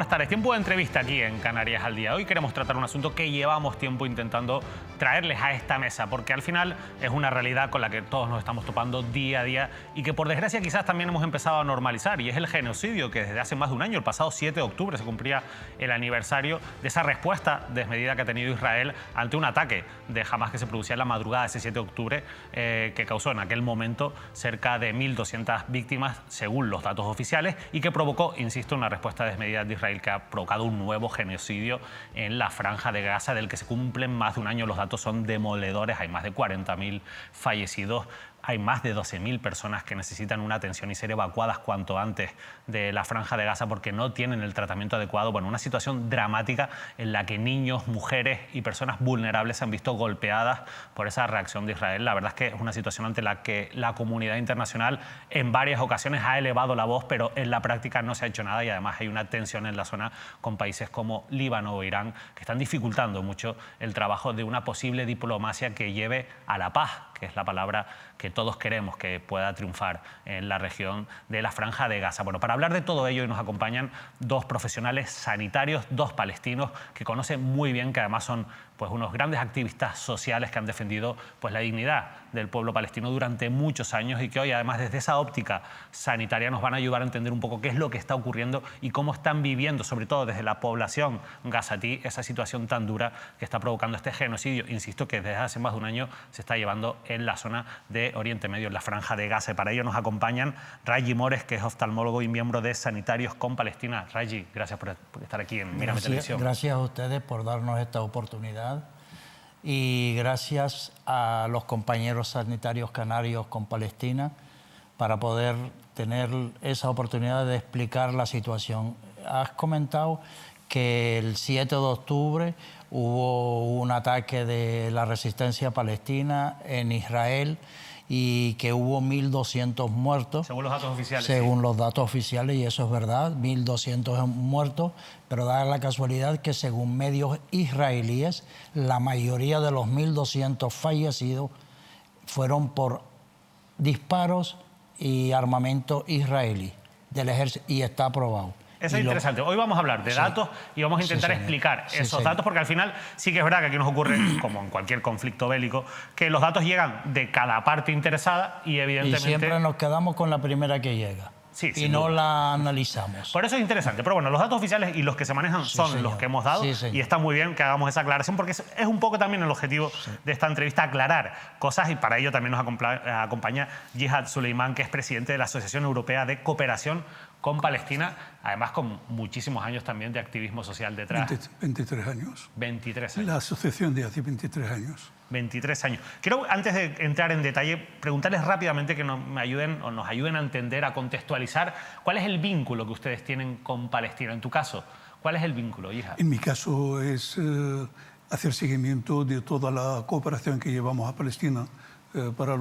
buenas tardes. Tiempo de entrevista aquí en Canarias al Día. Hoy queremos tratar un asunto que llevamos tiempo intentando traerles a esta mesa, porque al final es una realidad con la que todos nos estamos topando día a día y que por desgracia quizás también hemos empezado a normalizar, y es el genocidio que desde hace más de un año, el pasado 7 de octubre, se cumplía el aniversario de esa respuesta desmedida que ha tenido Israel ante un ataque de Hamás que se producía en la madrugada de ese 7 de octubre, que causó en aquel momento cerca de 1.200 víctimas, según los datos oficiales, y que provocó, insisto, una respuesta desmedida de Israel que ha provocado un nuevo genocidio en la Franja de Gaza, del que se cumplen más de un año. Los datos son demoledores, hay más de 40.000 fallecidos. Hay más de 12.000 personas que necesitan una atención y ser evacuadas cuanto antes de la Franja de Gaza porque no tienen el tratamiento adecuado. Bueno, una situación dramática en la que niños, mujeres y personas vulnerables se han visto golpeadas por esa reacción de Israel. La verdad es que es una situación ante la que la comunidad internacional en varias ocasiones ha elevado la voz, pero en la práctica no se ha hecho nada, y además hay una tensión en la zona con países como Líbano o Irán que están dificultando mucho el trabajo de una posible diplomacia que lleve a la paz, que es la palabra que todos queremos que pueda triunfar en la región de la Franja de Gaza. Bueno, para hablar de todo ello nos acompañan dos profesionales sanitarios, dos palestinos que conocen muy bien, que además son pues unos grandes activistas sociales que han defendido pues la dignidad del pueblo palestino durante muchos años, y que hoy además desde esa óptica sanitaria nos van a ayudar a entender un poco qué es lo que está ocurriendo y cómo están viviendo, sobre todo desde la población gazatí, esa situación tan dura que está provocando este genocidio, insisto, que desde hace más de un año se está llevando en la zona de Oriente Medio, en la Franja de Gaza. Y para ello nos acompañan Raji Mores, que es oftalmólogo y miembro de Sanitarios con Palestina. Raji, gracias por estar aquí en Mírame Televisión. Gracias a ustedes por darnos esta oportunidad, y gracias a los compañeros sanitarios canarios con Palestina para poder tener esa oportunidad de explicar la situación. Has comentado que el 7 de octubre hubo un ataque de la resistencia palestina en Israel y que hubo 1.200 muertos. Según los datos oficiales. Según sí. los datos oficiales, y eso es verdad, 1.200 muertos, pero da la casualidad que según medios israelíes, la mayoría de los 1.200 fallecidos fueron por disparos y armamento israelí del ejército, y está aprobado. Eso es interesante. Hoy vamos a hablar de datos y vamos a intentar explicar esos datos, porque al final sí que es verdad que aquí nos ocurre, como en cualquier conflicto bélico, que los datos llegan de cada parte interesada y evidentemente... Y siempre nos quedamos con la primera que llega. Sí, y no la analizamos. Por eso es interesante. Pero bueno, los datos oficiales y los que se manejan son los que hemos dado, y está muy bien que hagamos esa aclaración, porque es un poco también el objetivo de esta entrevista, aclarar cosas, y para ello también nos acompaña Jihad Suleiman, que es presidente de la Asociación Europea de Cooperación con Palestina, además con muchísimos años también de activismo social detrás. 23 años. 23 años. La asociación de hace 23 años. 23 años. Quiero, antes de entrar en detalle, preguntarles rápidamente que nos ayuden a entender, a contextualizar cuál es el vínculo que ustedes tienen con Palestina. En tu caso, ¿cuál es el vínculo, hija? En mi caso es hacer seguimiento de toda la cooperación que llevamos a Palestina para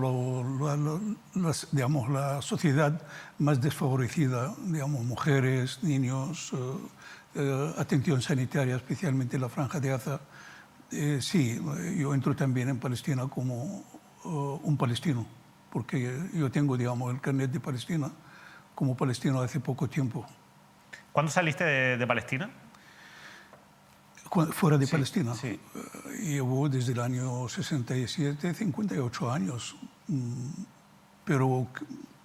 digamos, la sociedad más desfavorecida, digamos, mujeres, niños, atención sanitaria, especialmente en la Franja de Gaza. Sí, yo entro también en Palestina como un palestino, porque yo tengo, digamos, el carnet de Palestina como palestino hace poco tiempo. ¿Cuándo saliste de Palestina? Fuera de Palestina. Sí. Llevo desde el año 67, 58 años, pero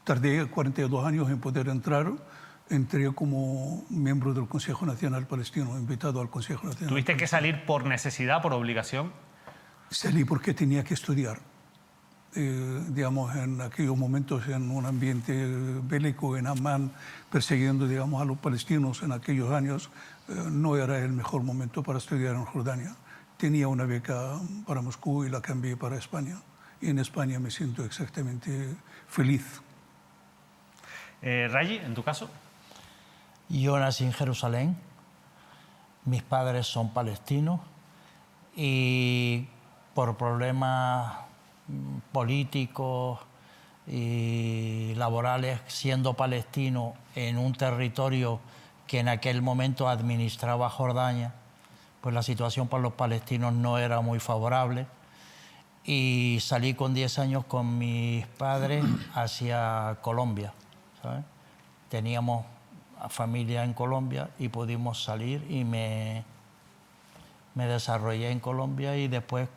tardé 42 años en poder entrar. Entré como miembro del Consejo Nacional Palestino, invitado al Consejo Nacional. ¿Tuviste que salir por necesidad, por obligación? Salí porque tenía que estudiar. Digamos, en aquellos momentos, en un ambiente bélico en Amán, persiguiendo, digamos, a los palestinos en aquellos años, no era el mejor momento para estudiar en Jordania. Tenía una beca para Moscú y la cambié para España. Y en España me siento exactamente feliz. Raji, ¿en tu caso? Yo nací en Jerusalén, mis padres son palestinos, y por problemas políticos y laborales, siendo palestino en un territorio que en aquel momento administraba Jordania, pues la situación para los palestinos no era muy favorable, y salí con 10 años con mis padres hacia Colombia, ¿sabes? Teníamos familia en Colombia y pudimos salir y me desarrollé en Colombia y después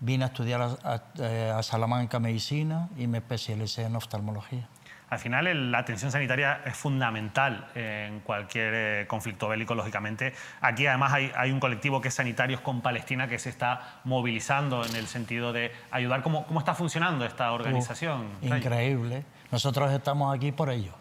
vine a estudiar a Salamanca medicina y me especialicé en oftalmología. Al final, la atención sanitaria es fundamental en cualquier conflicto bélico, lógicamente. Aquí, además, hay un colectivo que es Sanitarios con Palestina que se está movilizando en el sentido de ayudar. ¿Cómo está funcionando esta organización? Increíble. Nosotros estamos aquí por ello.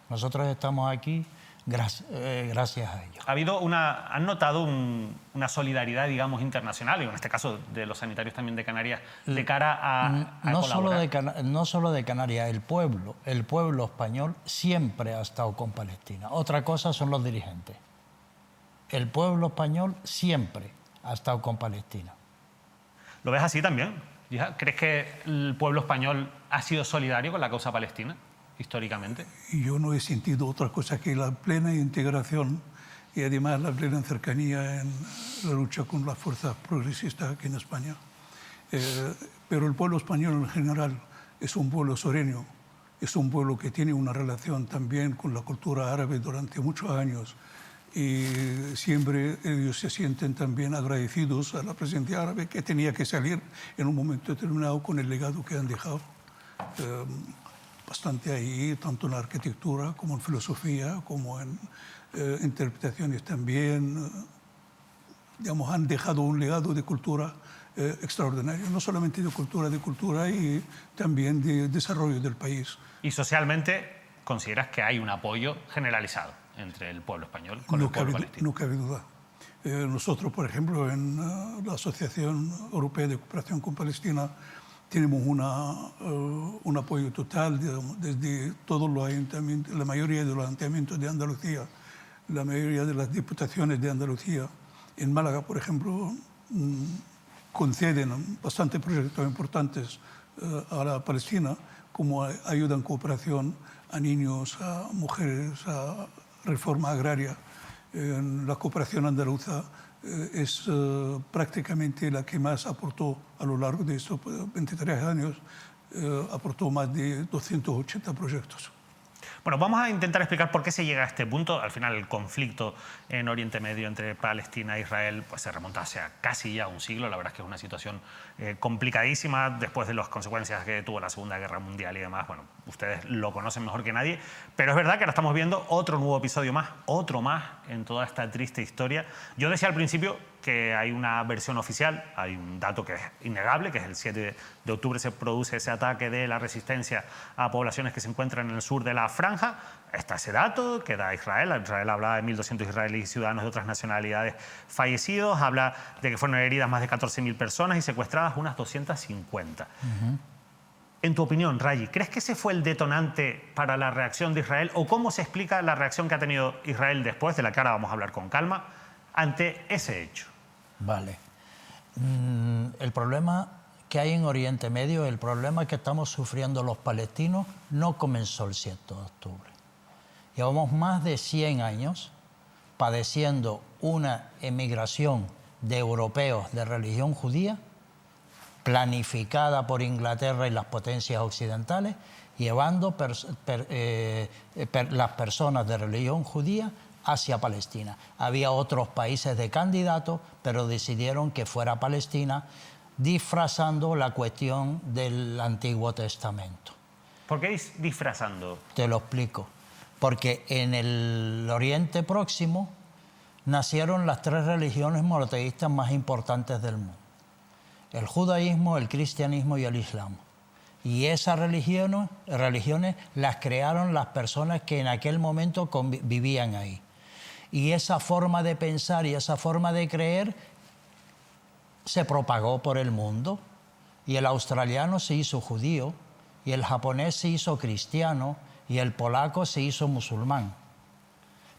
Nosotros estamos aquí gracias a ellos. ¿Han notado una solidaridad, digamos, internacional, y en este caso de los sanitarios también de Canarias, de cara a colaborar? No solo de Canarias, el pueblo español siempre ha estado con Palestina. Otra cosa son los dirigentes. El pueblo español siempre ha estado con Palestina. ¿Lo ves así también? ¿Crees que el pueblo español ha sido solidario con la causa palestina, históricamente? Yo no he sentido otra cosa que la plena integración y además la plena cercanía en la lucha con las fuerzas progresistas aquí en España. Pero el pueblo español en general es un pueblo sureño, es un pueblo que tiene una relación también con la cultura árabe durante muchos años y siempre ellos se sienten también agradecidos a la presencia árabe que tenía que salir en un momento determinado con el legado que han dejado. Bastante ahí, tanto en arquitectura como en filosofía, como en interpretaciones también. Digamos, han dejado un legado de cultura extraordinario, no solamente de cultura y también de desarrollo del país. ¿Y socialmente consideras que hay un apoyo generalizado entre el pueblo español con el pueblo palestino? No cabe duda. Nosotros, por ejemplo, en la Asociación Europea de Cooperación con Palestina, tenemos un apoyo total, digamos, desde todos los ayuntamientos, la mayoría de los ayuntamientos de Andalucía, la mayoría de las diputaciones de Andalucía. En Málaga, por ejemplo, conceden bastantes proyectos importantes a la Palestina, como ayuda en cooperación a niños, a mujeres, a reforma agraria. La cooperación andaluza es prácticamente la que más aportó a lo largo de estos 23 años, aportó más de 280 proyectos. Bueno, vamos a intentar explicar por qué se llega a este punto. Al final, el conflicto en Oriente Medio entre Palestina e Israel pues, se remonta hacia casi ya un siglo. La verdad es que es una situación complicadísima después de las consecuencias que tuvo la Segunda Guerra Mundial y demás. Bueno, ustedes lo conocen mejor que nadie. Pero es verdad que ahora estamos viendo otro nuevo episodio más, otro más en toda esta triste historia. Yo decía al principio que hay una versión oficial, hay un dato que es innegable, que es el 7 de octubre se produce ese ataque de la resistencia a poblaciones que se encuentran en el sur de la franja. Está ese dato que da Israel. Israel habla de 1.200 israelíes y ciudadanos de otras nacionalidades fallecidos, habla de que fueron heridas más de 14.000 personas y secuestradas unas 250. En tu opinión, Rayi, ¿crees que ese fue el detonante para la reacción de Israel? ¿O cómo se explica la reacción que ha tenido Israel después, de la que ahora vamos a hablar con calma, ante ese hecho? Vale. El problema que hay en Oriente Medio, el problema que estamos sufriendo los palestinos, no comenzó el 7 de octubre. Llevamos más de 100 años padeciendo una emigración de europeos de religión judía, planificada por Inglaterra y las potencias occidentales, llevando las personas de religión judía hacia Palestina. Había otros países de candidatos, pero decidieron que fuera Palestina, disfrazando la cuestión del Antiguo Testamento. ¿Por qué disfrazando? Te lo explico. Porque en el Oriente Próximo nacieron las 3 religiones monoteístas más importantes del mundo: el judaísmo, el cristianismo y el islam. Y esas religiones las crearon las personas que en aquel momento vivían ahí. Y esa forma de pensar y esa forma de creer se propagó por el mundo. Y el australiano se hizo judío, y el japonés se hizo cristiano, y el polaco se hizo musulmán.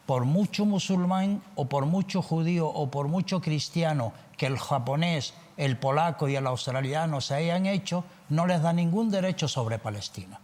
Por mucho musulmán o por mucho judío o por mucho cristiano que el japonés, el polaco y el australiano se hayan hecho, no les da ningún derecho sobre Palestina.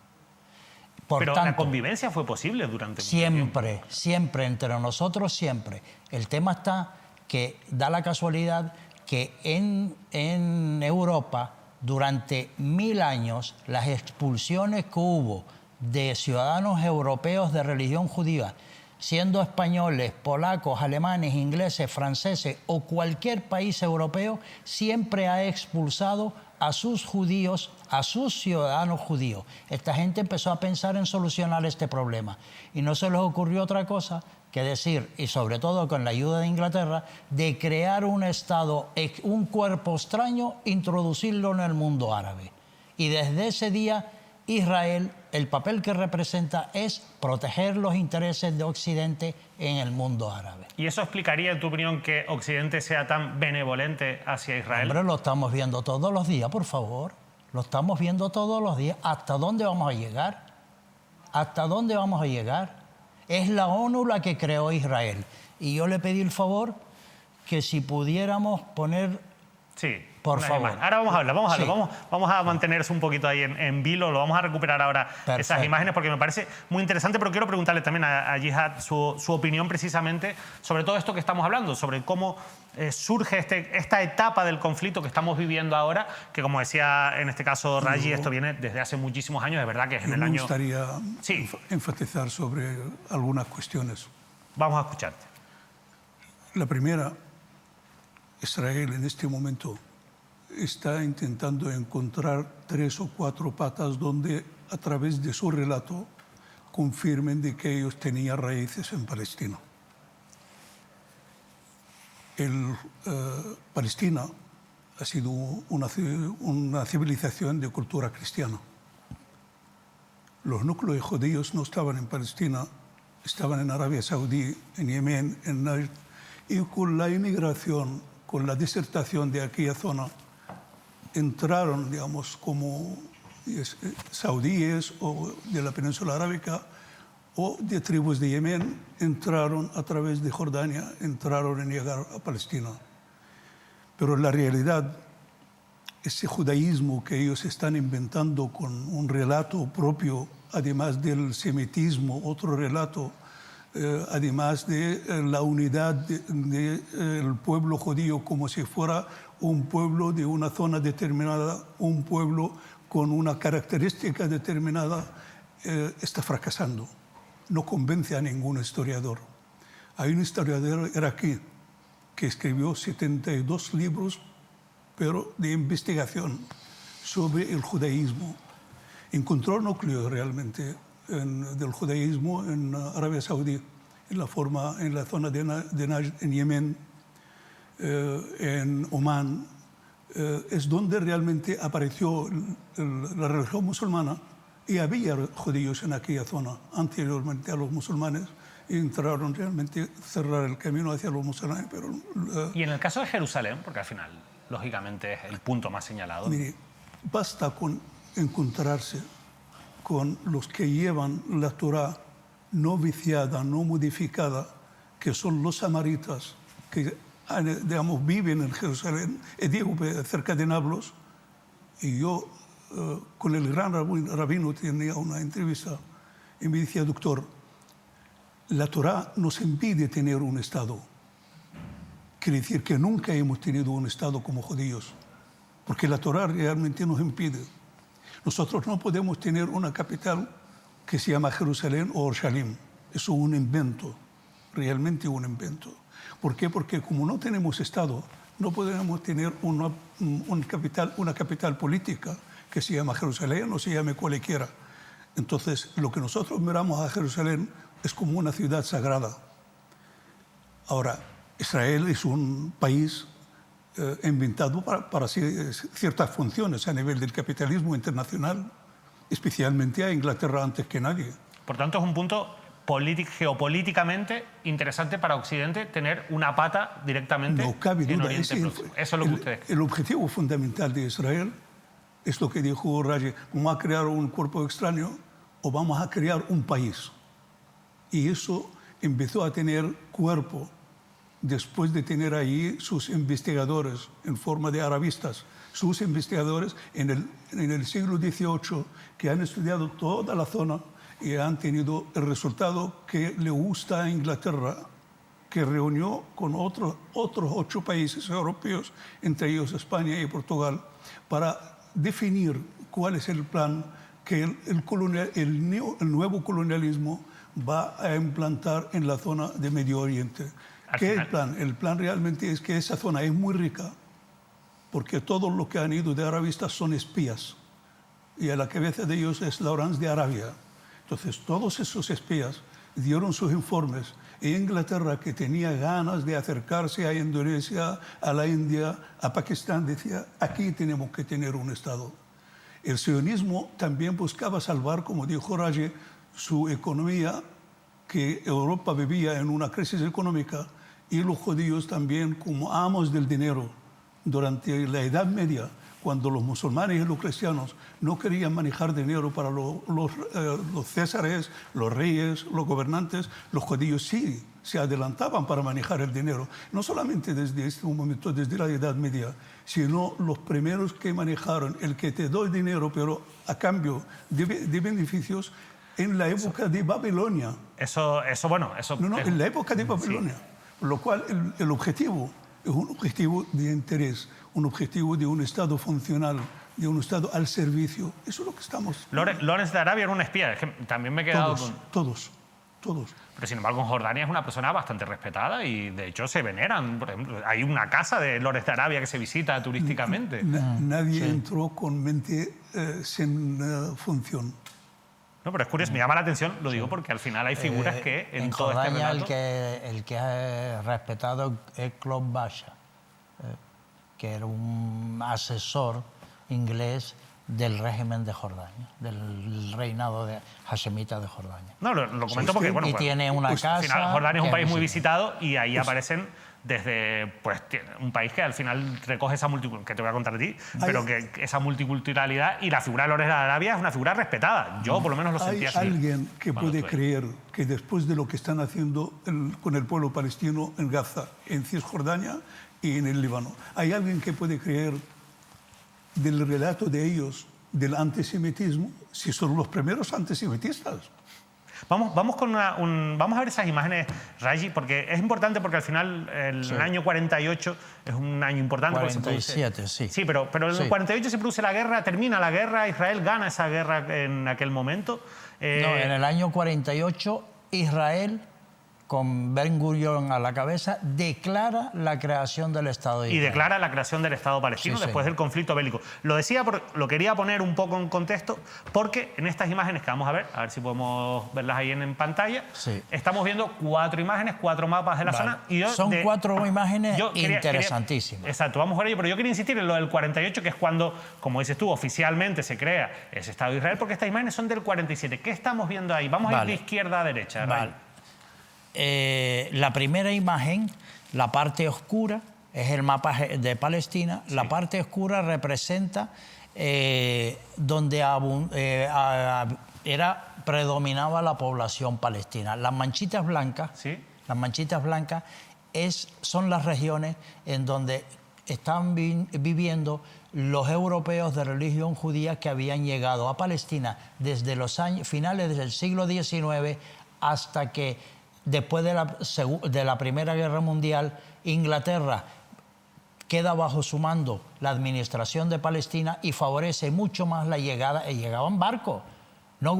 Pero la convivencia fue posible durante mucho tiempo. Siempre, entre nosotros siempre. El tema está que da la casualidad que en Europa, durante 1000 años, las expulsiones que hubo de ciudadanos europeos de religión judía, siendo españoles, polacos, alemanes, ingleses, franceses o cualquier país europeo, siempre ha expulsado a sus judíos, a sus ciudadanos judíos. Esta gente empezó a pensar en solucionar este problema y no se les ocurrió otra cosa que decir, y sobre todo con la ayuda de Inglaterra, de crear un Estado, un cuerpo extraño, introducirlo en el mundo árabe. Y desde ese día, Israel, el papel que representa es proteger los intereses de Occidente en el mundo árabe. ¿Y eso explicaría, en tu opinión, que Occidente sea tan benevolente hacia Israel? Hombre, lo estamos viendo todos los días, por favor. Lo estamos viendo todos los días. ¿Hasta dónde vamos a llegar? ¿Hasta dónde vamos a llegar? Es la ONU la que creó Israel. Y yo le pedí el favor que si pudiéramos poner... Sí. Por favor. Ahora vamos a hablar, Sí. vamos a mantenerse un poquito ahí en vilo, lo vamos a recuperar ahora. Perfecto. Esas imágenes porque me parece muy interesante, pero quiero preguntarle también a Jihad su opinión precisamente sobre todo esto que estamos hablando, sobre cómo surge esta etapa del conflicto que estamos viviendo ahora, que como decía en este caso Raji, esto viene desde hace muchísimos años, es verdad que es en el año... Me gustaría Sí. enfatizar sobre algunas cuestiones. Vamos a escucharte. La primera, Israel en este momento está intentando encontrar 3 o 4 patas donde a través de su relato confirmen de que ellos tenían raíces en Palestina. Palestina ha sido una civilización de cultura cristiana. Los núcleos judíos no estaban en Palestina, estaban en Arabia Saudí, en Yemen, en Najd, y con la inmigración, con la disertación de aquella zona, entraron, digamos, como saudíes o de la península arábica o de tribus de Yemen, entraron a través de Jordania, entraron en llegar a Palestina. Pero en la realidad, ese judaísmo que ellos están inventando con un relato propio, además del semitismo, otro relato, además de la unidad del pueblo judío como si fuera un pueblo de una zona determinada, un pueblo con una característica determinada, está fracasando. No convence a ningún historiador. Hay un historiador iraquí que escribió 72 libros, pero de investigación sobre el judaísmo. Encontró núcleos realmente del judaísmo en Arabia Saudí, en la zona de Najd, en Yemen, en Omán. Es donde realmente apareció la religión musulmana y había judíos en aquella zona anteriormente a los musulmanes y entraron realmente a cerrar el camino hacia los musulmanes. Pero, y en el caso de Jerusalén, porque al final, lógicamente, es el punto más señalado. Mire, basta con encontrarse con los que llevan la Torá no viciada, no modificada, que son los samaritas, que digamos, viven en Jerusalén, digo, cerca de Nablus. Y yo con el gran rabino tenía una entrevista y me decía, doctor, la Torá nos impide tener un Estado. Quiere decir que nunca hemos tenido un Estado como judíos, porque la Torá realmente nos impide. Nosotros no podemos tener una capital que se llama Jerusalén o Orshalim. Eso es un invento, realmente un invento. ¿Por qué? Porque como no tenemos Estado, no podemos tener una capital política que se llama Jerusalén o se llame cualquiera. Entonces, lo que nosotros miramos a Jerusalén es como una ciudad sagrada. Ahora, Israel es un país inventado para ciertas funciones a nivel del capitalismo internacional, especialmente a Inglaterra antes que nadie. Por tanto, es un punto geopolíticamente interesante para Occidente tener una pata directamente no cabe duda. en Oriente Próximo. Eso es lo que ustedes... El objetivo fundamental de Israel es lo que dijo Raji: vamos a crear un cuerpo extraño o vamos a crear un país. Y eso empezó a tener cuerpo después de tener allí sus investigadores en forma de arabistas, sus investigadores en el siglo XVIII que han estudiado toda la zona y han tenido el resultado que le gusta a Inglaterra, que reunió con otros 8 países europeos, entre ellos España y Portugal, para definir cuál es el plan que el nuevo colonialismo va a implantar en la zona de Medio Oriente. ¿Qué es el plan? El plan realmente es que esa zona es muy rica, porque todos los que han ido de aravistas son espías, y a la cabeza de ellos es Lawrence de Arabia. Entonces, todos esos espías dieron sus informes, y Inglaterra, que tenía ganas de acercarse a Indonesia, a la India, a Pakistán, decía, aquí tenemos que tener un Estado. El sionismo también buscaba salvar, como dijo Raje, su economía, que Europa vivía en una crisis económica, y los judíos también como amos del dinero. Durante la Edad Media, cuando los musulmanes y los cristianos no querían manejar dinero para los césares, los reyes, los gobernantes, los judíos sí se adelantaban para manejar el dinero. No solamente desde este momento, desde la Edad Media, sino los primeros que manejaron el que te doy dinero, pero a cambio de beneficios, en la época de Babilonia. En la época de Babilonia. Sí. Lo cual el objetivo es un objetivo de interés, un objetivo de un Estado funcional, de un Estado al servicio. Eso es lo que estamos... Lawrence de Arabia era un espía, es que también me he quedado Todos. Pero sin embargo en Jordania es una persona bastante respetada y de hecho se veneran. Por ejemplo, hay una casa de Lawrence de Arabia que se visita turísticamente. Nadie entró con mente sin función. No, pero es curioso, me llama la atención, lo digo porque al final hay figuras que en todo Jordania este relato... el que es respetado es Claude Basha, que era un asesor inglés del régimen de Jordania, del reinado de hashemita de Jordania. No, lo comento porque, bueno, y tiene una casa... Al final, Jordania es un país muy visitado y ahí aparecen desde un país que al final recoge esa multiculturalidad, que te voy a contar de ti, pero que esa multiculturalidad, y la figura de Lawrence de Arabia es una figura respetada. Yo por lo menos lo sentía así. Hay alguien que puede creer que después de lo que están haciendo con el pueblo palestino en Gaza, en Cisjordania y en el Líbano, hay alguien que puede creer del relato de ellos del antisemitismo, si son los primeros antisemitistas. Vamos a ver esas imágenes, Raji, porque es importante, porque al final el año 48 es un año importante. 47, sí. Sí, pero en el 48 se produce la guerra, termina la guerra, Israel gana esa guerra en aquel momento. No, en el año 48 Israel, con Ben Gurion a la cabeza, declara la creación del Estado de Israel. Y declara la creación del Estado palestino después del conflicto bélico. Lo decía, lo quería poner un poco en contexto, porque en estas imágenes que vamos a ver si podemos verlas ahí en pantalla, estamos viendo 4 imágenes, 4 mapas de la zona. Y son 4 imágenes interesantísimas. Exacto, vamos a ver ello, pero yo quería insistir en lo del 48, que es cuando, como dices tú, oficialmente se crea ese Estado de Israel, porque estas imágenes son del 47. ¿Qué estamos viendo ahí? Vamos a ir de izquierda a derecha. La primera imagen, la parte oscura, es el mapa de Palestina. La parte oscura representa donde predominaba la población palestina. Las manchitas blancas, son las regiones en donde están viviendo los europeos de religión judía que habían llegado a Palestina desde los finales del siglo XIX hasta que, después de la Primera Guerra Mundial, Inglaterra queda bajo su mando la administración de Palestina y favorece mucho más la llegada. Llegaban barcos, no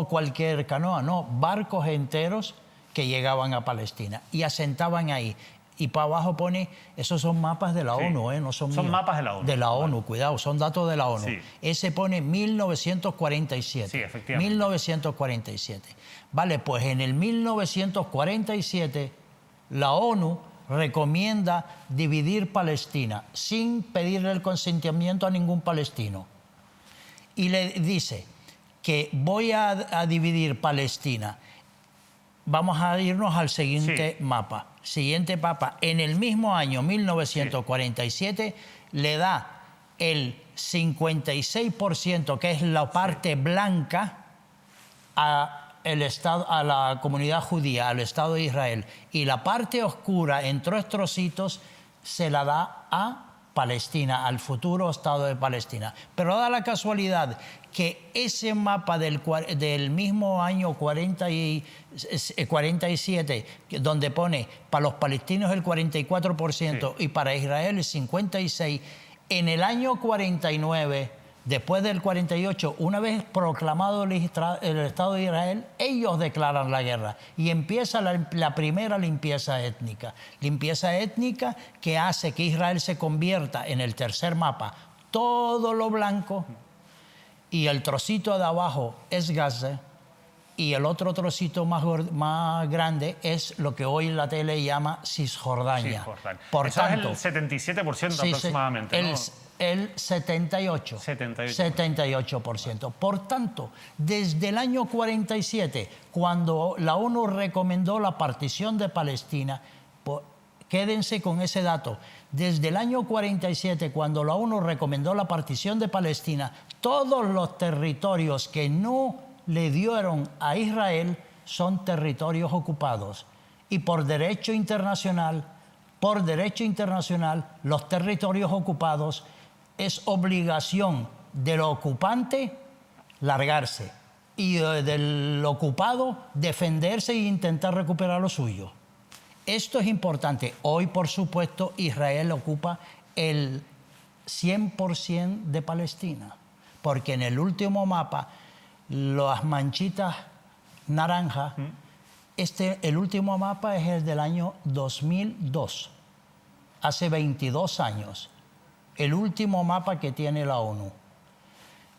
cualquier canoa, no, barcos enteros que llegaban a Palestina y asentaban ahí. Y para abajo pone, esos son mapas de la ONU, no son míos. Son mapas de la ONU. De la ONU, cuidado, son datos de la ONU. Sí. Ese pone 1947. Sí, efectivamente. 1947. Vale, pues en el 1947 la ONU recomienda dividir Palestina sin pedirle el consentimiento a ningún palestino. Y le dice que voy a dividir Palestina. Vamos a irnos al siguiente mapa. Siguiente mapa. En el mismo año, 1947, le da el 56%, que es la parte blanca, a la comunidad judía, al Estado de Israel. Y la parte oscura, en 3 trocitos, se la da a Palestina, al futuro Estado de Palestina. Pero da la casualidad que ese mapa del mismo año 47, donde pone para los palestinos el 44% y para Israel el 56%, en el año 49 Después del 48, una vez proclamado el Estado de Israel, ellos declaran la guerra y empieza la primera limpieza étnica. Limpieza étnica que hace que Israel se convierta en el tercer mapa, todo lo blanco, y el trocito de abajo es Gaza, y el otro trocito más grande es lo que hoy la tele llama Cisjordania. Cisjordania. Por Eso tanto, es el 77% aproximadamente, ¿no? El 78%. Por tanto, desde el año 47, cuando la ONU recomendó la partición de Palestina, quédense con ese dato, desde el año 47, cuando la ONU recomendó la partición de Palestina, todos los territorios que no le dieron a Israel son territorios ocupados. Y por derecho internacional, los territorios ocupados es obligación del ocupante largarse y del ocupado defenderse e intentar recuperar lo suyo. Esto es importante. Hoy, por supuesto, Israel ocupa el 100% de Palestina, porque en el último mapa, las manchitas naranjas, el último mapa es el del año 2002, hace 22 años. El último mapa que tiene la ONU,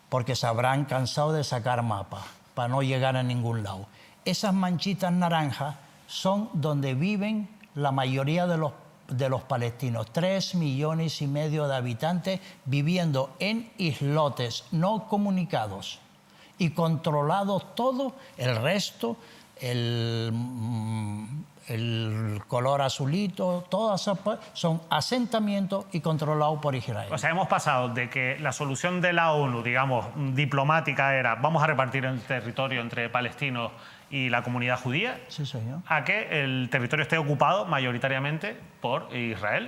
porque se habrán cansado de sacar mapas para no llegar a ningún lado. Esas manchitas naranjas son donde viven la mayoría de los palestinos, 3,5 millones de habitantes viviendo en islotes no comunicados y controlados todo el resto, el color azulito, todas son asentamientos y controlados por Israel. O sea, hemos pasado de que la solución de la ONU, digamos, diplomática era vamos a repartir el territorio entre palestinos y la comunidad judía, sí, señor, a que el territorio esté ocupado mayoritariamente por Israel.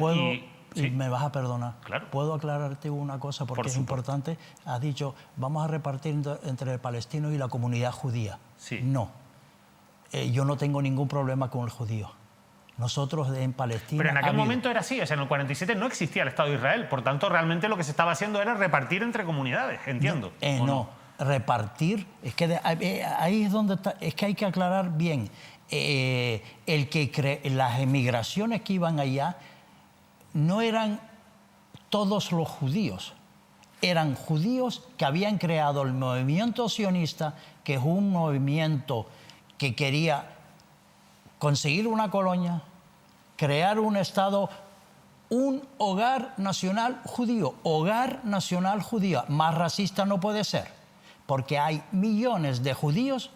Y me vas a perdonar. Claro. ¿Puedo aclararte una cosa? Porque es importante. Has dicho, vamos a repartir entre palestinos y la comunidad judía. Sí. No. Yo no tengo ningún problema con el judío. Nosotros en Palestina... Pero en aquel momento era así. O sea, en el 47 no existía el Estado de Israel. Por tanto, realmente lo que se estaba haciendo era repartir entre comunidades. Entiendo. No. Repartir... Es que ahí es donde está... Es que hay que aclarar bien. Las emigraciones que iban allá no eran todos los judíos. Eran judíos que habían creado el movimiento sionista, que es un movimiento que quería conseguir una colonia, crear un Estado, un hogar nacional judío. Hogar nacional judío. Más racista no puede ser, porque hay millones de judíos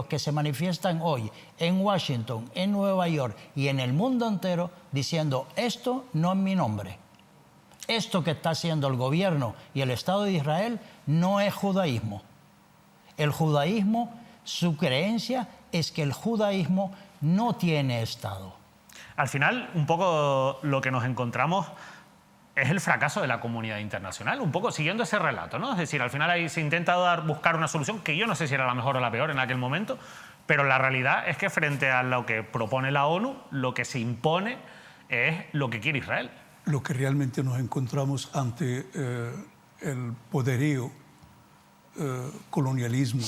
que se manifiestan hoy en Washington, en Nueva York y en el mundo entero diciendo esto no es mi nombre. Esto que está haciendo el gobierno y el Estado de Israel no es judaísmo. El judaísmo, su creencia es que el judaísmo no tiene Estado. Al final, un poco lo que nos encontramos es el fracaso de la comunidad internacional, un poco siguiendo ese relato, ¿no? Es decir, al final ahí se intenta buscar una solución que yo no sé si era la mejor o la peor en aquel momento, pero la realidad es que frente a lo que propone la ONU, lo que se impone es lo que quiere Israel. Lo que realmente nos encontramos ante el poderío colonialismo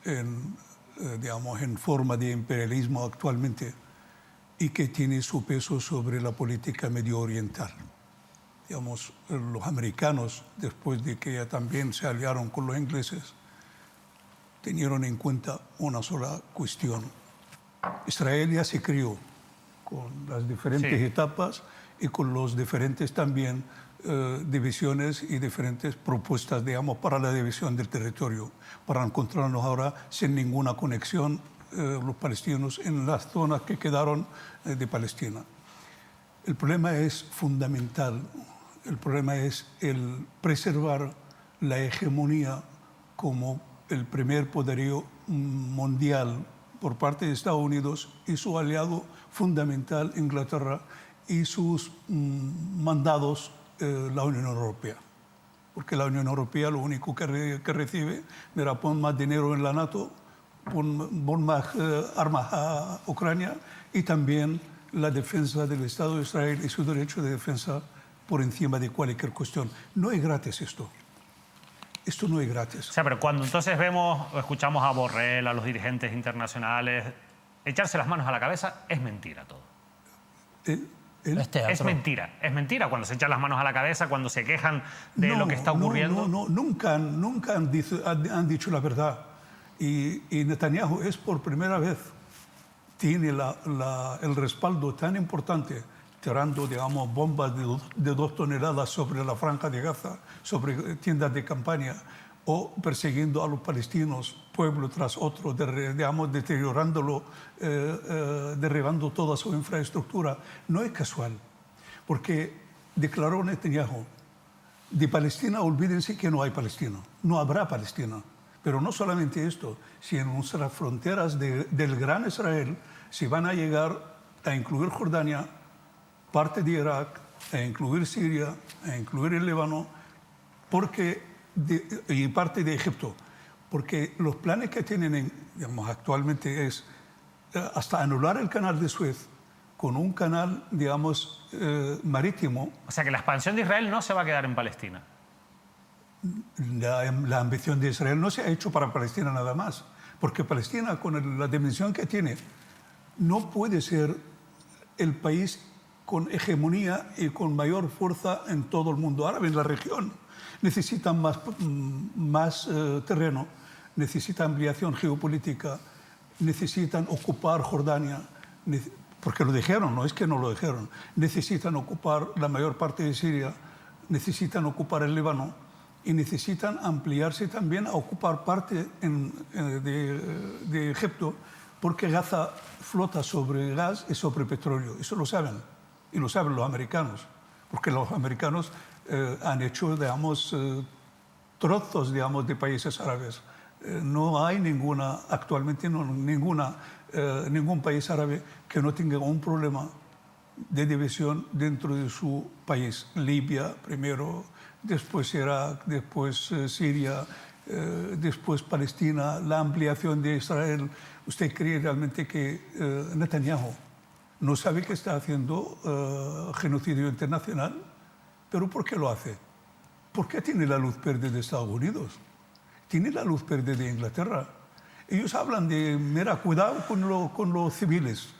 en forma de imperialismo actualmente y que tiene su peso sobre la política medio oriental. Digamos, los americanos, después de que también se aliaron con los ingleses, tenieron en cuenta una sola cuestión. Israel ya se crió con las diferentes etapas y con los diferentes también divisiones y diferentes propuestas, digamos, para la división del territorio, para encontrarnos ahora sin ninguna conexión los palestinos en las zonas que quedaron de Palestina. El problema es fundamental, el problema es el preservar la hegemonía como el primer poderío mundial por parte de Estados Unidos y su aliado fundamental, Inglaterra, y sus mandados, la Unión Europea. Porque la Unión Europea lo único que recibe, mira, pon más dinero en la NATO, pon más armas a Ucrania y también la defensa del Estado de Israel y su derecho de defensa por encima de cualquier cuestión. No es gratis esto. Esto no es gratis. O sea, pero cuando entonces vemos o escuchamos a Borrell, a los dirigentes internacionales, echarse las manos a la cabeza, es mentira todo. Es mentira cuando se echan las manos a la cabeza, cuando se quejan de lo que está ocurriendo. Nunca han dicho la verdad. Y Netanyahu es por primera vez, tiene el respaldo tan importante, tirando, digamos, bombas de 2 toneladas sobre la Franja de Gaza, sobre tiendas de campaña, o persiguiendo a los palestinos, pueblo tras otro, digamos, deteriorándolo, derribando toda su infraestructura. No es casual, porque declaró Netanyahu, de Palestina olvídense que no hay Palestina, no habrá Palestina. Pero no solamente esto, si en nuestras fronteras del Gran Israel se van a llegar a incluir Jordania, parte de Irak, a incluir Siria, a incluir el Líbano, y parte de Egipto, porque los planes que tienen digamos, actualmente es hasta anular el canal de Suez con un canal, digamos, marítimo. O sea que la expansión de Israel no se va a quedar en Palestina. La ambición de Israel no se ha hecho para Palestina nada más, porque Palestina, con la dimensión que tiene, no puede ser el país con hegemonía y con mayor fuerza en todo el mundo árabe, en la región. Necesitan más terreno, necesitan ampliación geopolítica, necesitan ocupar Jordania, porque lo dijeron, no es que no lo dijeron, necesitan ocupar la mayor parte de Siria, necesitan ocupar el Líbano y necesitan ampliarse también a ocupar parte de Egipto, porque Gaza flota sobre gas y sobre petróleo, eso lo saben, y lo saben los americanos, porque los americanos han hecho, digamos, trozos, digamos, de países árabes. No hay actualmente ningún país árabe que no tenga un problema de división dentro de su país. Libia primero, después Irak, después Siria, después Palestina, la ampliación de Israel. ¿Usted cree realmente que Netanyahu no sabe que está haciendo genocidio internacional? ¿Pero por qué lo hace? ¿Por qué tiene la luz verde de Estados Unidos? Tiene la luz verde de Inglaterra. Ellos hablan de, mira, cuidado con los civiles.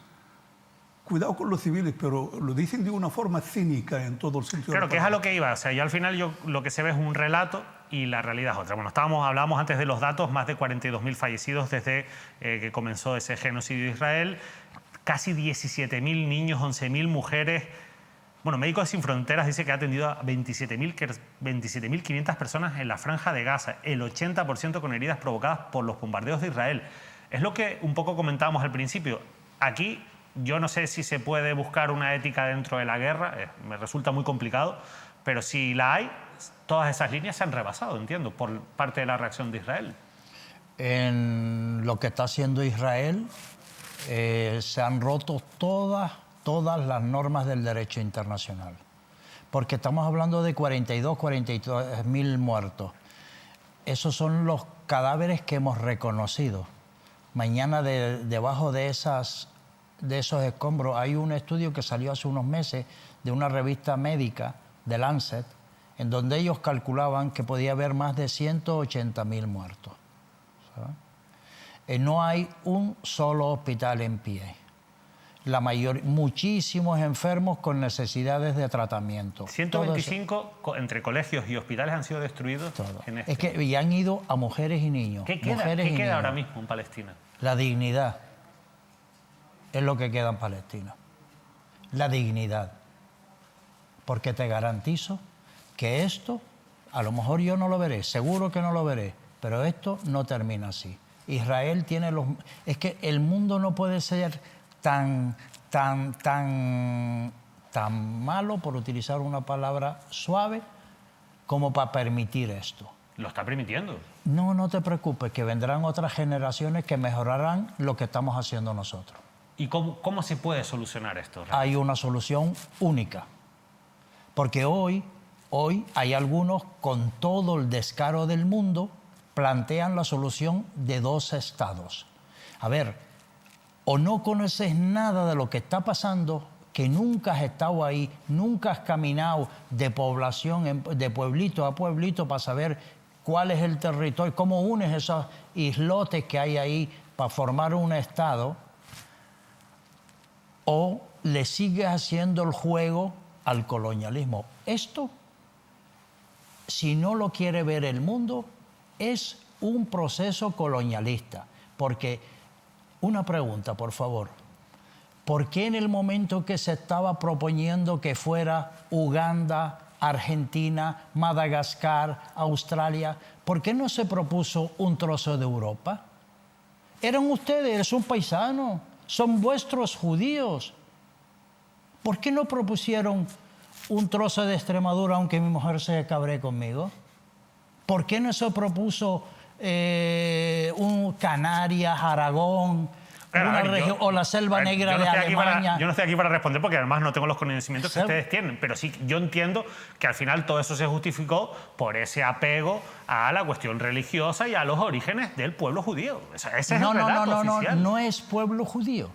Cuidado con los civiles, pero lo dicen de una forma cínica en todo el sentido. Claro, que es a lo que iba. O sea, yo al final lo que se ve es un relato y la realidad es otra. Bueno, hablábamos antes de los datos, más de 42.000 fallecidos desde que comenzó ese genocidio de Israel, casi 17.000 niños, 11.000 mujeres. Bueno, Médicos Sin Fronteras dice que ha atendido a 27.500 personas en la Franja de Gaza, el 80% con heridas provocadas por los bombardeos de Israel. Es lo que un poco comentábamos al principio. Aquí yo no sé si se puede buscar una ética dentro de la guerra, me resulta muy complicado, pero si la hay, todas esas líneas se han rebasado, entiendo, por parte de la reacción de Israel. En lo que está haciendo Israel se han roto todas las normas del derecho internacional. Porque estamos hablando de 42.000 muertos. Esos son los cadáveres que hemos reconocido. Mañana debajo de esos escombros hay un estudio que salió hace unos meses de una revista médica, de Lancet, en donde ellos calculaban que podía haber más de 180.000 muertos. ¿Sabes? No hay un solo hospital en pie. Muchísimos enfermos con necesidades de tratamiento. 125 entre colegios y hospitales han sido destruidos. Es que y han ido a mujeres y niños. ¿Qué queda ahora mismo en Palestina? La dignidad es lo que queda en Palestina. La dignidad. Porque te garantizo que esto, a lo mejor yo no lo veré, seguro que no lo veré, pero esto no termina así. Israel tiene Es que el mundo no puede ser tan malo, por utilizar una palabra suave, como para permitir esto. ¿Lo está permitiendo? No te preocupes, que vendrán otras generaciones que mejorarán lo que estamos haciendo nosotros. ¿Y cómo se puede solucionar esto? Hay una solución única. Porque hoy hay algunos, con todo el descaro del mundo, plantean la solución de 2 estados. A ver, o no conoces nada de lo que está pasando que nunca has estado ahí, nunca has caminado de población, de pueblito a pueblito para saber cuál es el territorio, cómo unes esos islotes que hay ahí para formar un Estado, o le sigues haciendo el juego al colonialismo. Esto, si no lo quiere ver el mundo, es un proceso colonialista. Porque, una pregunta, por favor. ¿Por qué en el momento que se estaba proponiendo que fuera Uganda, Argentina, Madagascar, Australia, por qué no se propuso un trozo de Europa? Eran ustedes, son paisanos, son vuestros judíos. ¿Por qué no propusieron un trozo de Extremadura aunque mi mujer se cabree conmigo? ¿Por qué no se propuso un Canarias, Aragón, Claro, una a ver, región, o la Selva Negra de Alemania? Yo no estoy aquí para responder porque además no tengo los conocimientos que ustedes tienen, pero sí yo entiendo que al final todo eso se justificó por ese apego a la cuestión religiosa y a los orígenes del pueblo judío. O sea, ese es el relato oficial. No es pueblo judío.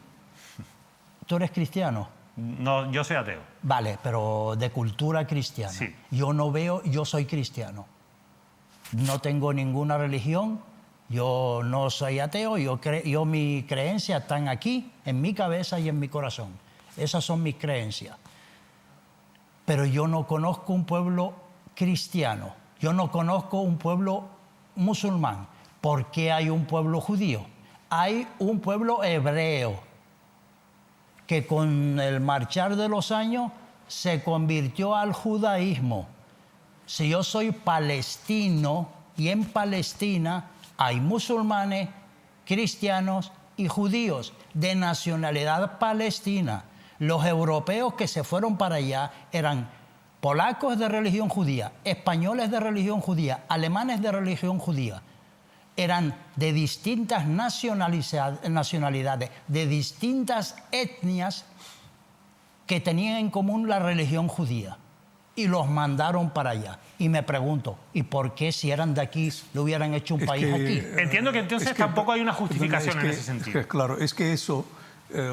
¿Tú eres cristiano? No, yo soy ateo. Vale, pero de cultura cristiana. Sí. Yo soy cristiano. No tengo ninguna religión. Yo no soy ateo, mi creencias están aquí, en mi cabeza y en mi corazón. Esas son mis creencias. Pero yo no conozco un pueblo cristiano, yo no conozco un pueblo musulmán. ¿Por qué hay un pueblo judío? Hay un pueblo hebreo que con el marchar de los años se convirtió al judaísmo. Si yo soy palestino y en Palestina hay musulmanes, cristianos y judíos de nacionalidad palestina. Los europeos que se fueron para allá eran polacos de religión judía, españoles de religión judía, alemanes de religión judía. Eran de distintas nacionalidades, de distintas etnias que tenían en común la religión judía. Y los mandaron para allá. Y me pregunto, ¿y por qué si eran de aquí le hubieran hecho un país aquí? Entiendo que entonces tampoco hay una justificación en ese sentido. Claro, es que eso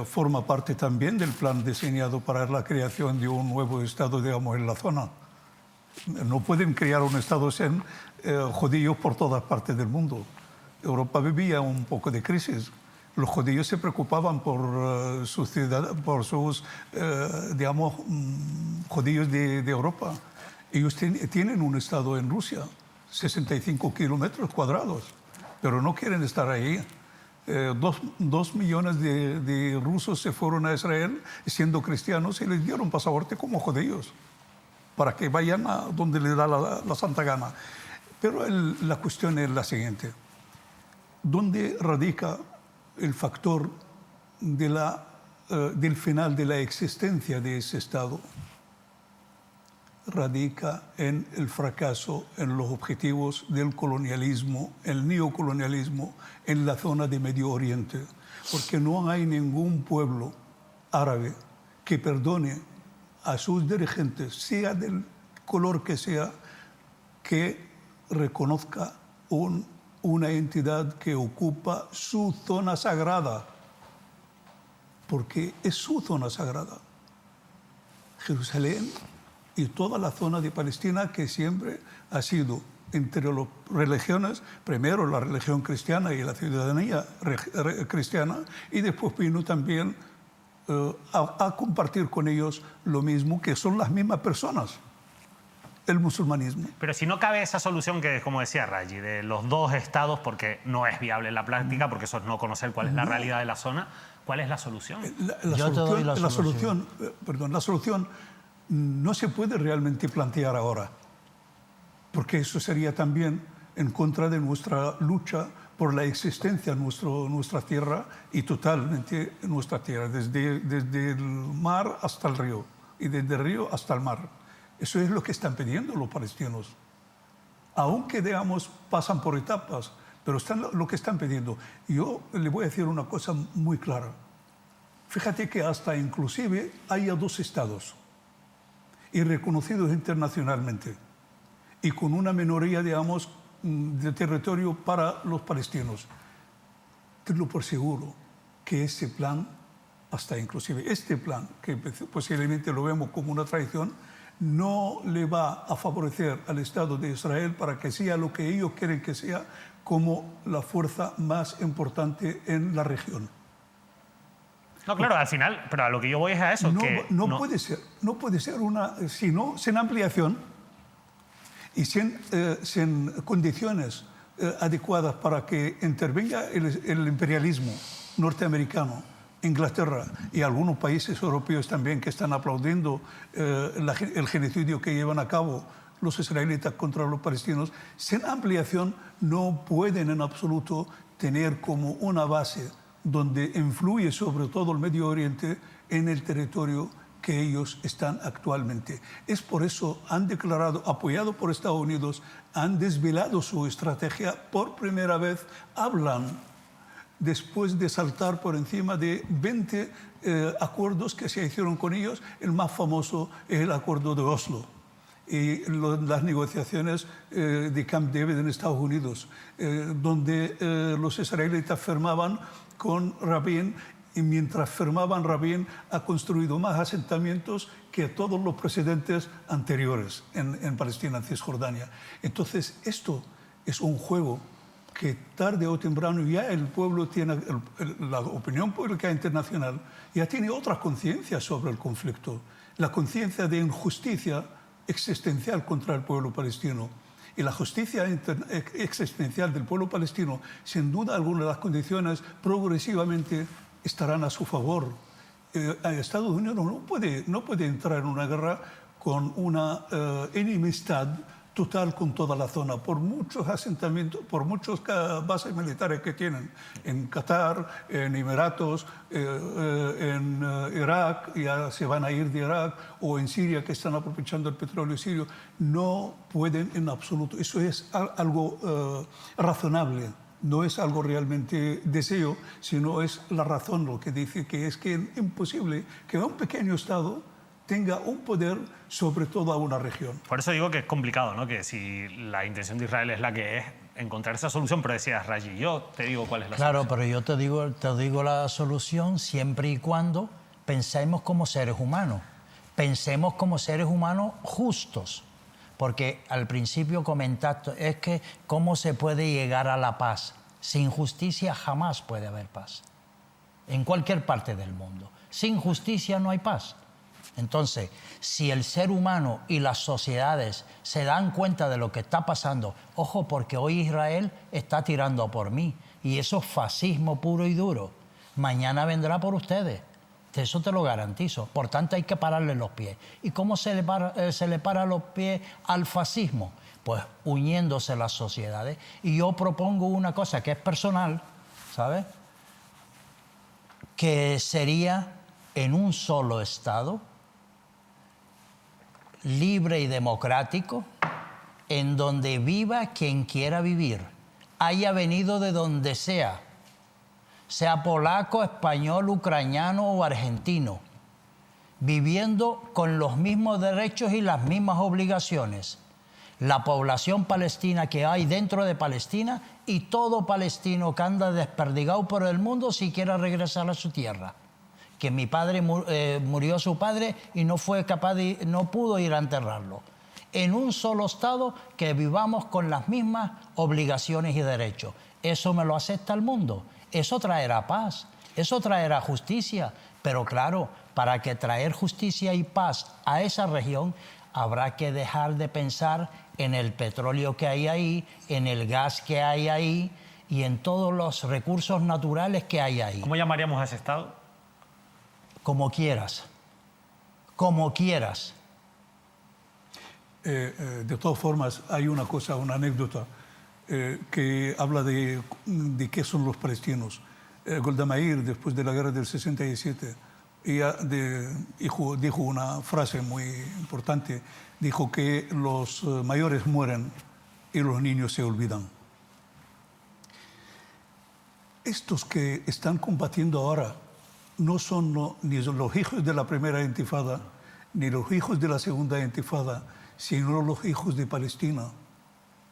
forma parte también del plan diseñado para la creación de un nuevo Estado, digamos, en la zona. No pueden crear un Estado sin judíos por todas partes del mundo. Europa vivía un poco de crisis. Los judíos se preocupaban por sus ciudadanos, por sus, digamos, judíos de Europa. Ellos tienen un Estado en Rusia, 65 kilómetros cuadrados, pero no quieren estar ahí. 2 millones de rusos se fueron a Israel siendo cristianos y les dieron pasaporte como judíos, para que vayan a donde les da la santa gana. Pero la cuestión es la siguiente. ¿Dónde radica el factor del final de la existencia de ese Estado? Radica en el fracaso en los objetivos del colonialismo, el neocolonialismo en la zona de Medio Oriente, porque no hay ningún pueblo árabe que perdone a sus dirigentes, sea del color que sea, que reconozca una entidad que ocupa su zona sagrada, porque es su zona sagrada. Jerusalén y toda la zona de Palestina, que siempre ha sido entre las religiones, primero la religión cristiana y la ciudadanía cristiana, y después vino también a compartir con ellos lo mismo, que son las mismas personas, el musulmanismo. Pero si no cabe esa solución que, como decía Raji, de los dos estados, porque no es viable en la práctica, porque eso es no conocer cuál es la realidad de la zona, ¿cuál es la solución? La solución no se puede realmente plantear ahora, porque eso sería también en contra de nuestra lucha por la existencia en nuestra tierra y totalmente en nuestra tierra, desde el mar hasta el río y desde el río hasta el mar. Eso es lo que están pidiendo los palestinos. Aunque, digamos, pasan por etapas, pero lo que están pidiendo. Yo le voy a decir una cosa muy clara. Fíjate que hasta inclusive haya 2 estados y reconocidos internacionalmente y con una minoría, digamos, de territorio para los palestinos. Tenlo por seguro que ese plan hasta inclusive este plan, que posiblemente lo vemos como una traición, no le va a favorecer al Estado de Israel para que sea lo que ellos quieren que sea, como la fuerza más importante en la región. No, claro, al final, pero a lo que yo voy es a eso. No puede ser sin ampliación y sin condiciones adecuadas para que intervenga el imperialismo norteamericano, Inglaterra y algunos países europeos también que están aplaudiendo el genocidio que llevan a cabo los israelitas contra los palestinos. Sin ampliación no pueden en absoluto tener como una base donde influye sobre todo el Medio Oriente en el territorio que ellos están actualmente. Es por eso han declarado, apoyado por Estados Unidos, han desvelado su estrategia. Por primera vez hablan, después de saltar por encima de 20 acuerdos que se hicieron con ellos. El más famoso es el acuerdo de Oslo y las negociaciones de Camp David en Estados Unidos, donde los israelitas firmaban con Rabin, y mientras firmaban, Rabin ha construido más asentamientos que todos los presidentes anteriores en Palestina, en Cisjordania. Entonces, esto es un juego que tarde o temprano ya el pueblo tiene, la opinión pública internacional ya tiene otra conciencia sobre el conflicto, la conciencia de injusticia existencial contra el pueblo palestino. Y la justicia existencial del pueblo palestino, sin duda alguna, las condiciones progresivamente estarán a su favor. Estados Unidos no puede entrar en una guerra con una enemistad total con toda la zona, por muchos asentamientos, por muchas bases militares que tienen en Qatar, en Emiratos, en Irak, ya se van a ir de Irak, o en Siria, que están aprovechando el petróleo sirio. No pueden en absoluto. Eso es algo razonable. No es algo realmente deseo, sino es la razón lo que dice, que es que es imposible que un pequeño Estado tenga un poder sobre toda una región. Por eso digo que es complicado, ¿no? Que si la intención de Israel es la que es, encontrar esa solución, pero decías, Raji, yo te digo cuál es la solución. Claro, pero yo te digo la solución siempre y cuando pensemos como seres humanos. Pensemos como seres humanos justos. Porque al principio comentaste, es que cómo se puede llegar a la paz. Sin justicia jamás puede haber paz. En cualquier parte del mundo. Sin justicia no hay paz. Entonces, si el ser humano y las sociedades se dan cuenta de lo que está pasando, ojo, porque hoy Israel está tirando por mí, y eso es fascismo puro y duro. Mañana vendrá por ustedes. Eso te lo garantizo. Por tanto, hay que pararle los pies. ¿Y cómo se le para los pies al fascismo? Pues uniéndose las sociedades. Y yo propongo una cosa que es personal, ¿sabes? Que sería en un solo Estado, libre y democrático, en donde viva quien quiera vivir, haya venido de donde sea polaco, español, ucraniano o argentino, viviendo con los mismos derechos y las mismas obligaciones. La población palestina que hay dentro de Palestina y todo palestino que anda desperdigado por el mundo si quiere regresar a su tierra. Que mi padre murió su padre y no fue capaz no pudo ir a enterrarlo. En un solo Estado que vivamos con las mismas obligaciones y derechos. Eso me lo acepta el mundo. Eso traerá paz, eso traerá justicia. Pero claro, para que traer justicia y paz a esa región, habrá que dejar de pensar en el petróleo que hay ahí, en el gas que hay ahí y en todos los recursos naturales que hay ahí. ¿Cómo llamaríamos a ese Estado? Como quieras. Como quieras. De todas formas, hay una cosa, una anécdota que habla de qué son los palestinos. Golda Meir, después de la guerra del 67, ella dijo una frase muy importante. Dijo que los mayores mueren y los niños se olvidan. Estos que están combatiendo ahora no son ni los hijos de la primera intifada, ni los hijos de la segunda intifada, sino los hijos de Palestina.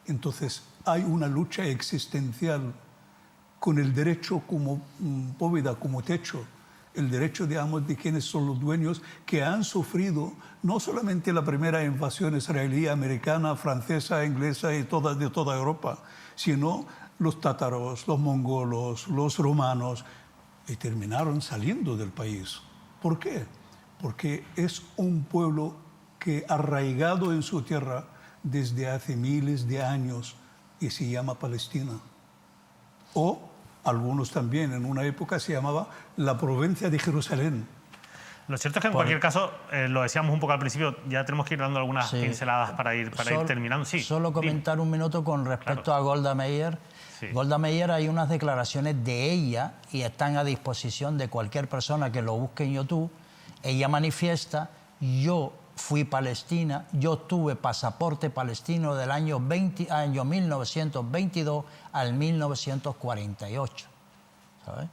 Entonces hay una lucha existencial con el derecho como bóveda, como techo, el derecho, digamos, de quienes son los dueños que han sufrido no solamente la primera invasión israelí, americana, francesa, inglesa y de toda Europa, sino los tátaros, los mongolos, los romanos, y terminaron saliendo del país. ¿Por qué? Porque es un pueblo que arraigado en su tierra desde hace miles de años y se llama Palestina. O algunos también, en una época se llamaba la provincia de Jerusalén. Lo cierto es que en cualquier caso, lo decíamos un poco al principio, ya tenemos que ir dando algunas pinceladas para ir terminando. Sí, solo comentar un minuto con respecto a Golda Meir. Sí. Golda Meir, hay unas declaraciones de ella y están a disposición de cualquier persona que lo busque en YouTube. Ella manifiesta: yo fui palestina, yo tuve pasaporte palestino del año 1922 al 1948. ¿Sabes?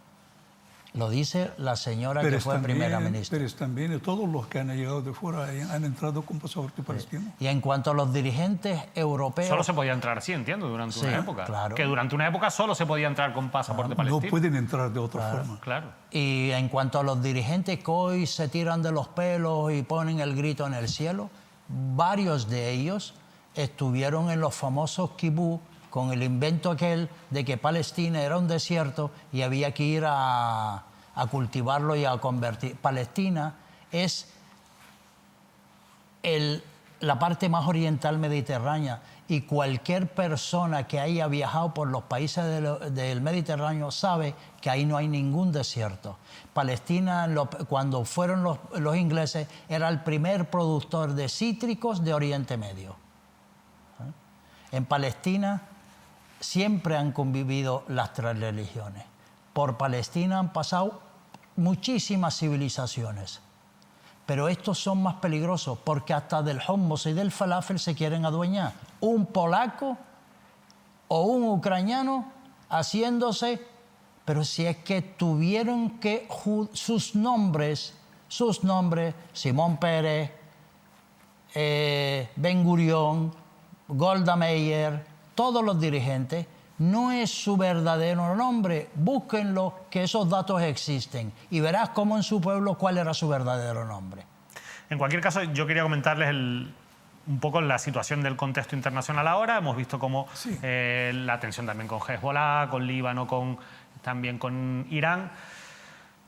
Lo dice la señora que fue primera ministra. Pero también todos los que han llegado de fuera han entrado con pasaporte palestino. Y en cuanto a los dirigentes europeos... Solo se podía entrar así, entiendo, durante una época. Claro. Que durante una época solo se podía entrar con pasaporte palestino. No pueden entrar de otra forma. Claro. Y en cuanto a los dirigentes que hoy se tiran de los pelos y ponen el grito en el cielo, varios de ellos estuvieron en los famosos kibbutz con el invento aquel de que Palestina era un desierto y había que ir a cultivarlo y a convertir. Palestina es la parte más oriental mediterránea, y cualquier persona que haya viajado por los países del Mediterráneo sabe que ahí no hay ningún desierto. Palestina, cuando fueron los ingleses, era el primer productor de cítricos de Oriente Medio. En Palestina siempre han convivido las tres religiones. Por Palestina han pasado muchísimas civilizaciones, pero estos son más peligrosos porque hasta del hummus y del falafel se quieren adueñar. Un polaco o un ucraniano haciéndose, pero si es que tuvieron que sus nombres, Simón Pérez, Ben Gurión, Golda Meir, todos los dirigentes, no es su verdadero nombre. Búsquenlo, que esos datos existen, y verás cómo en su pueblo cuál era su verdadero nombre. En cualquier caso, yo quería comentarles un poco la situación del contexto internacional ahora. Hemos visto cómo la tensión también con Hezbollah, con Líbano, también con Irán.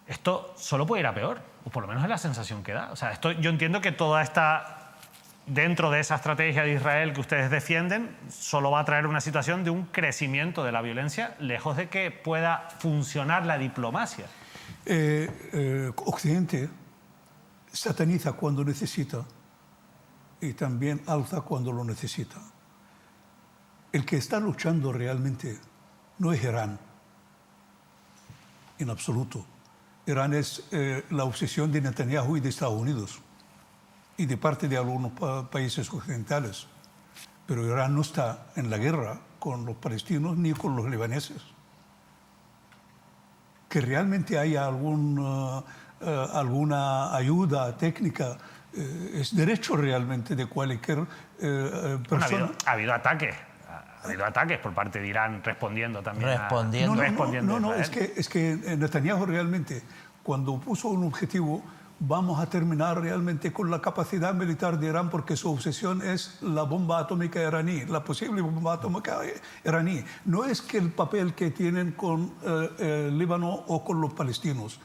Esto solo puede ir a peor, o por lo menos es la sensación que da. O sea, yo entiendo que toda esta... Dentro de esa estrategia de Israel que ustedes defienden, solo va a traer una situación de un crecimiento de la violencia, lejos de que pueda funcionar la diplomacia. Occidente sataniza cuando necesita y también alza cuando lo necesita. El que está luchando realmente no es Irán, en absoluto. Irán es la obsesión de Netanyahu y de Estados Unidos y de parte de algunos países occidentales. Pero Irán no está en la guerra con los palestinos ni con los libaneses. Que realmente haya alguna ayuda técnica es derecho realmente de cualquier persona. Bueno, ha habido ataques. Ha habido ataques por parte de Irán respondiendo también. No, es que Netanyahu realmente, cuando puso un objetivo, vamos a terminar realmente con la capacidad militar de Irán, porque su obsesión es la bomba atómica iraní, la posible bomba atómica iraní. No es que el papel que tienen con el Líbano o con los palestinos.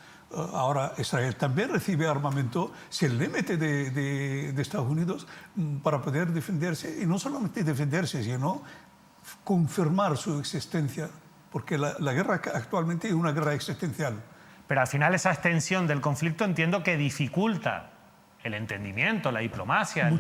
Ahora Israel también recibe armamento sin límite de Estados Unidos para poder defenderse, y no solamente defenderse, sino confirmar su existencia, porque la guerra actualmente es una guerra existencial. Pero al final esa extensión del conflicto entiendo que dificulta el entendimiento, la diplomacia.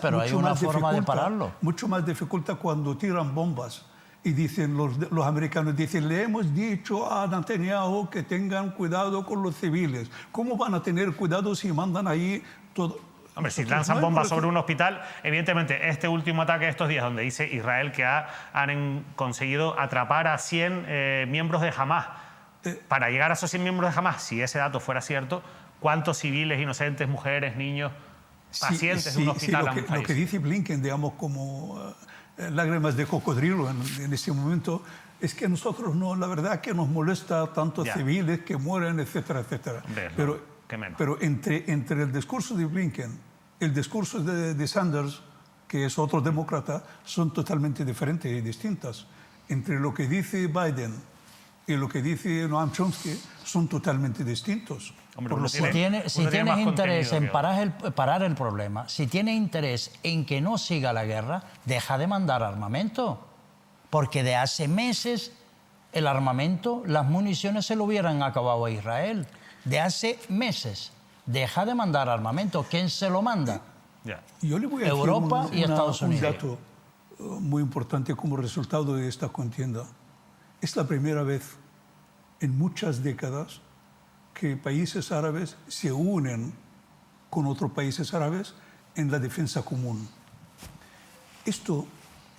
Pero hay una forma de pararlo. Mucho más dificulta cuando tiran bombas y dicen los americanos dicen: le hemos dicho a Netanyahu que tengan cuidado con los civiles. ¿Cómo van a tener cuidado si mandan ahí todo? Hombre, si lanzan bombas sobre un hospital, evidentemente este último ataque de estos días, donde dice Israel que han conseguido atrapar a 100 miembros de Hamás. Para llegar a esos 100 miembros de Hamás, si ese dato fuera cierto, ¿cuántos civiles, inocentes, mujeres, niños, pacientes de un hospital han fallecido? Lo que dice Blinken, digamos, como lágrimas de cocodrilo en este momento, Es que a nosotros no, la verdad que nos molesta tantos civiles que mueren, etcétera, etcétera. Pero entre el discurso de Blinken, el discurso de Sanders, que es otro demócrata, son totalmente diferentes y distintas. Entre lo que dice Biden y lo que dice Noam Chomsky son totalmente distintos. Hombre, si tienes interés en parar el problema, si tienes interés en que no siga la guerra, deja de mandar armamento. Porque de hace meses el armamento, las municiones se lo hubieran acabado a Israel. De hace meses. Deja de mandar armamento. ¿Quién se lo manda? Yo le voy a Europa decir y Estados Unidos. Un dato muy importante como resultado de esta contienda. Es la primera vez en muchas décadas que países árabes se unen con otros países árabes en la defensa común. Esto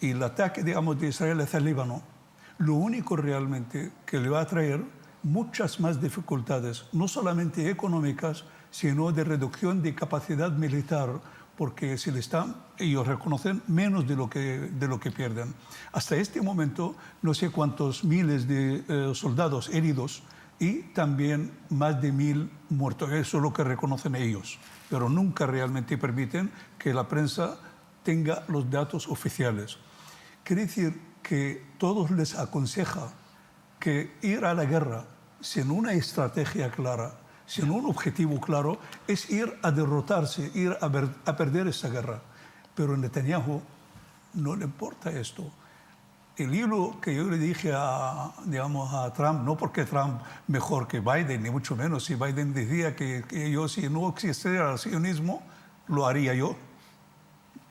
y el ataque, digamos, de Israel hacia el Líbano, lo único realmente que le va a traer muchas más dificultades, no solamente económicas, sino de reducción de capacidad militar, porque ellos reconocen menos de lo que pierden. Hasta este momento, no sé cuántos miles de soldados heridos y también más de 1000 muertos. Eso es lo que reconocen ellos, pero nunca realmente permiten que la prensa tenga los datos oficiales. Quiere decir que todos les aconseja que ir a la guerra sin una estrategia clara, sin un objetivo claro, es ir a derrotarse, ir a perder esa guerra. Pero a Netanyahu no le importa esto. El hilo que yo le dije a Trump, no porque Trump mejor que Biden, ni mucho menos, si Biden decía que yo, si no existiera el sionismo, lo haría yo.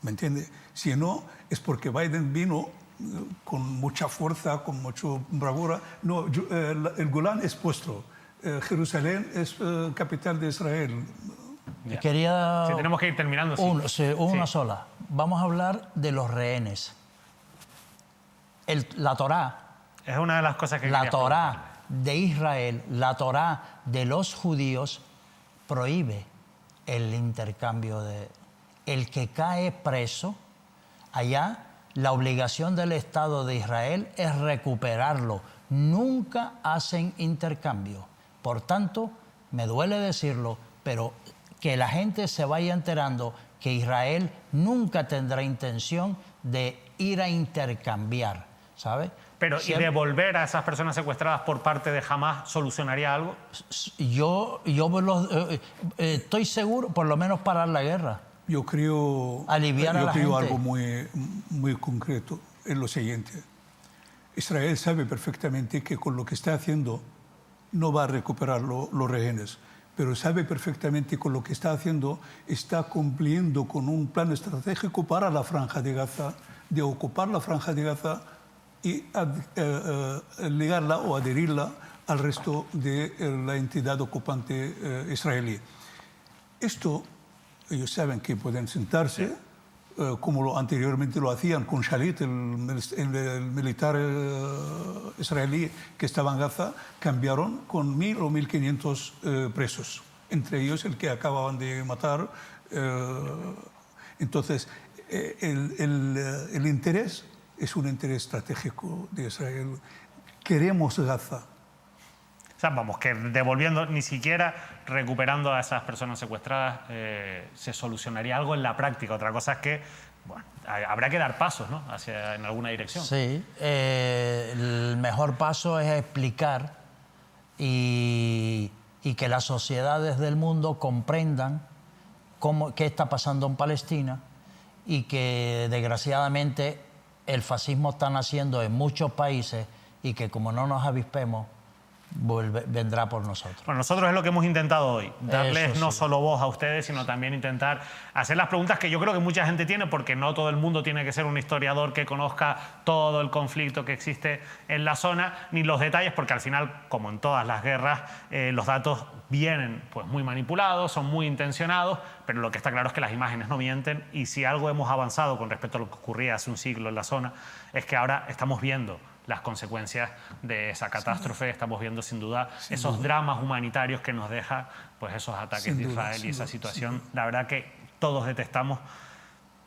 ¿Me entiende? Si no, es porque Biden vino con mucha fuerza, con mucha bravura. No, el Golán es vuestro. Jerusalén es capital de Israel. Quería... Sí, tenemos que ir terminando. Una sola. Vamos a hablar de los rehenes. La Torá. Es una de las cosas que la Torá de Israel, la Torá de los judíos, prohíbe el intercambio de... El que cae preso, allá la obligación del Estado de Israel es recuperarlo. Nunca hacen intercambio. Por tanto, me duele decirlo, pero que la gente se vaya enterando que Israel nunca tendrá intención de ir a intercambiar, ¿sabe? Pero, ¿y devolver a esas personas secuestradas por parte de Hamás solucionaría algo? Yo estoy seguro, por lo menos parar la guerra. Yo creo algo muy concreto, es lo siguiente. Israel sabe perfectamente que con lo que está haciendo no va a recuperar los rehenes, pero sabe perfectamente que con lo que está haciendo está cumpliendo con un plan estratégico para la Franja de Gaza, de ocupar la Franja de Gaza y ligarla o adherirla al resto de la entidad ocupante israelí. Esto, ellos saben que pueden sentarse, como anteriormente lo hacían con Shalit, el militar israelí que estaba en Gaza, cambiaron con 1000 o 1500 presos, entre ellos el que acababan de matar. Entonces, el interés es un interés estratégico de Israel. Queremos Gaza. O sea, vamos, que devolviendo, ni siquiera recuperando a esas personas secuestradas se solucionaría algo en la práctica. Otra cosa es que, bueno, habrá que dar pasos, ¿no?, en alguna dirección. Sí, el mejor paso es explicar y que las sociedades del mundo comprendan qué está pasando en Palestina y que, desgraciadamente, el fascismo está naciendo en muchos países y que, como no nos avispemos, vendrá por nosotros. Bueno, nosotros es lo que hemos intentado hoy, darles no solo voz a ustedes, sino también intentar hacer las preguntas que yo creo que mucha gente tiene, porque no todo el mundo tiene que ser un historiador que conozca todo el conflicto que existe en la zona, ni los detalles, porque al final, como en todas las guerras, los datos vienen pues muy manipulados, son muy intencionados, pero lo que está claro es que las imágenes no mienten, y si algo hemos avanzado con respecto a lo que ocurría hace un siglo en la zona, es que ahora estamos viendo las consecuencias de esa catástrofe. Estamos viendo sin duda esos dramas humanitarios que nos deja pues esos ataques de Israel y esa situación. La verdad que todos detestamos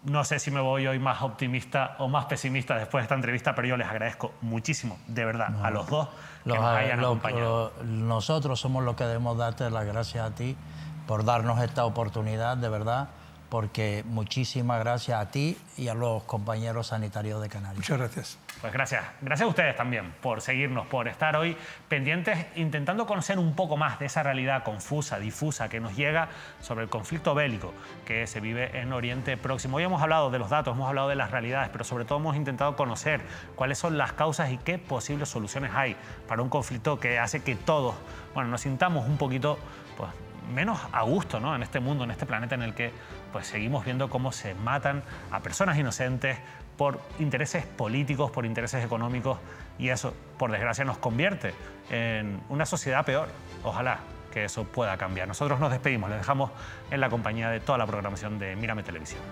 No sé si me voy hoy más optimista o más pesimista después de esta entrevista, pero yo les agradezco muchísimo, de verdad, a los dos que nos hayan acompañado. Nosotros somos los que debemos darte las gracias a ti por darnos esta oportunidad, de verdad, porque muchísimas gracias a ti y a los compañeros sanitarios de Canarias. Muchas gracias. Pues gracias. Gracias a ustedes también por seguirnos, por estar hoy pendientes, intentando conocer un poco más de esa realidad confusa, difusa, que nos llega sobre el conflicto bélico que se vive en Oriente Próximo. Hoy hemos hablado de los datos, hemos hablado de las realidades, pero sobre todo hemos intentado conocer cuáles son las causas y qué posibles soluciones hay para un conflicto que hace que todos, bueno, nos sintamos un poquito, pues, menos a gusto, ¿no? En este mundo, en este planeta en el que pues, seguimos viendo cómo se matan a personas inocentes por intereses políticos, por intereses económicos, y eso, por desgracia, nos convierte en una sociedad peor. Ojalá que eso pueda cambiar. Nosotros nos despedimos, les dejamos en la compañía de toda la programación de Mírame Televisión.